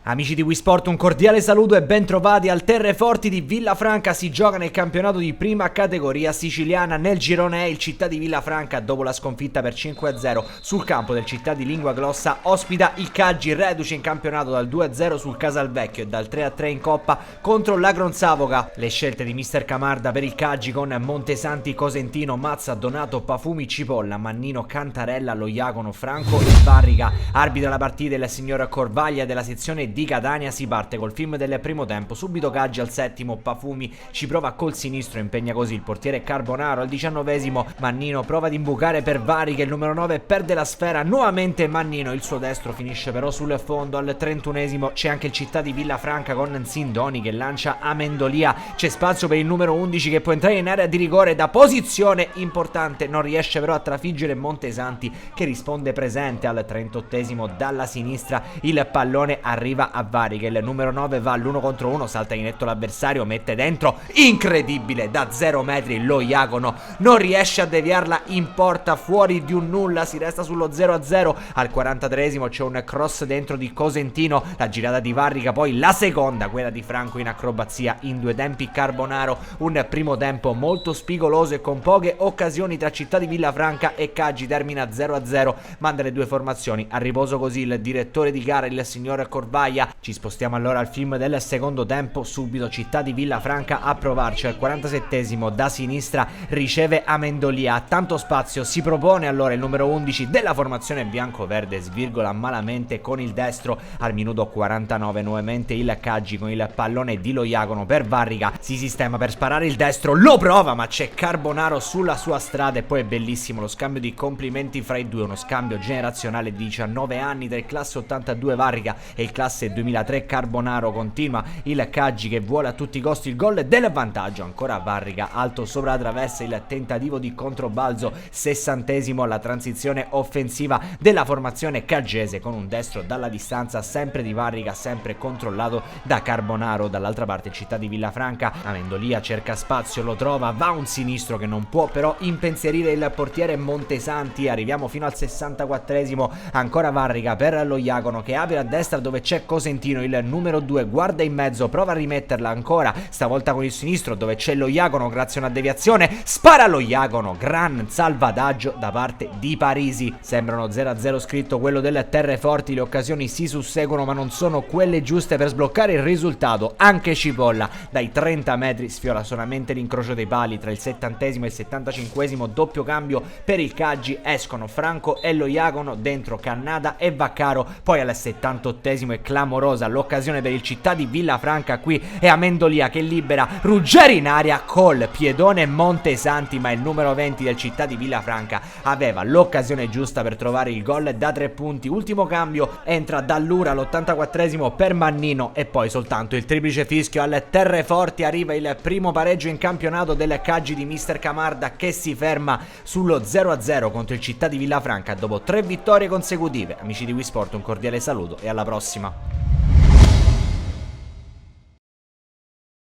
Amici di Wisport, un cordiale saluto e ben trovati al Terreforti di Villafranca. Si gioca nel campionato di prima categoria siciliana. Nel girone E il Città di Villafranca, dopo la sconfitta per 5-0 sul campo del Città di Linguaglossa, ospita il Caggi, reduce in campionato dal 2-0 sul Casalvecchio e dal 3-3 in Coppa contro l'Agronsavoca. Le scelte di mister Camarda per il Caggi con Montesanti, Cosentino, Mazza, Donato, Pafumi, Cipolla, Mannino, Cantarella, Loiacono, Franco e Barrica. Arbitra la partita il signor Corvaglia della sezione di Catania. Si parte col film del primo tempo, subito Caggi al settimo, Pafumi ci prova col sinistro, impegna così il portiere Carbonaro. Al 19esimo Mannino prova ad imbucare per Vari, che il numero 9 perde la sfera, nuovamente Mannino, il suo destro finisce però sul fondo. Al 31esimo c'è anche il Città di Villafranca con Zindoni che lancia Amendolia, c'è spazio per il numero 11 che può entrare in area di rigore da posizione importante, non riesce però a trafiggere Montesanti che risponde presente. Al 38esimo dalla sinistra il pallone arriva a Vari, che il numero 9 va all'1 contro 1, salta in netto l'avversario, mette dentro, incredibile, da 0 metri Loiacono non riesce a deviarla in porta, fuori di un nulla, si resta sullo 0-0. Al 43esimo c'è un cross dentro di Cosentino, la girata di Varrica, poi la seconda, quella di Franco in acrobazia in due tempi Carbonaro. Un primo tempo molto spigoloso e con poche occasioni tra Città di Villafranca e Caggi, termina 0-0, manda le due formazioni a riposo così il direttore di gara, il signor Corvaglia. Ci spostiamo allora al film del secondo tempo, subito Città di Villafranca a provarci. Al 47esimo da sinistra riceve Amendolia, tanto spazio, si propone allora il numero 11 della formazione bianco-verde, svirgola malamente con il destro. Al minuto 49 nuovamente il Caggi con il pallone di Loiacono per Varrica, si sistema per sparare il destro, lo prova ma c'è Carbonaro sulla sua strada. E poi è bellissimo lo scambio di complimenti fra i due, uno scambio generazionale di 19 anni del classe 82 Varrica e il classe 2003 Carbonaro. Continua il Caggi che vuole a tutti i costi il gol del vantaggio, ancora Varrica alto sopra la traversa, il tentativo di controbalzo. 60esimo la transizione offensiva della formazione caggese con un destro dalla distanza sempre di Varrica, sempre controllato da Carbonaro. Dall'altra parte Città di Villafranca, Amendolia cerca spazio, lo trova, va un sinistro che non può però impensierire il portiere Montesanti. Arriviamo fino al 64esimo, ancora Varrica per Loiacono che apre a destra dove c'è Cosentino, il numero 2 guarda in mezzo, prova a rimetterla ancora, stavolta con il sinistro dove c'è Loiacono, grazie a una deviazione spara Loiacono, gran salvataggio da parte di Parisi. Sembrano 0-0 scritto quello del Terreforti, le occasioni si susseguono ma non sono quelle giuste per sbloccare il risultato. Anche Cipolla dai 30 metri sfiora solamente l'incrocio dei pali. Tra il 70esimo e il 75esimo doppio cambio per il Caggi, escono Franco e Loiacono, dentro Cannada e Vaccaro. Poi al 78esimo è clamorosa l'occasione per il Città di Villafranca, qui è Amendolia che libera Ruggeri in aria col piedone Montesanti, ma il numero 20 del Città di Villafranca aveva l'occasione giusta per trovare il gol da 3 punti. Ultimo cambio, entra Dallura all'84esimo per Mannino e poi soltanto il triplice fischio. Al Terreforti arriva il primo pareggio in campionato del Caggi di mister Camarda, che si ferma sullo 0-0 contro il Città di Villafranca dopo 3 vittorie consecutive. Amici di Wisport, un cordiale saluto e alla prossima.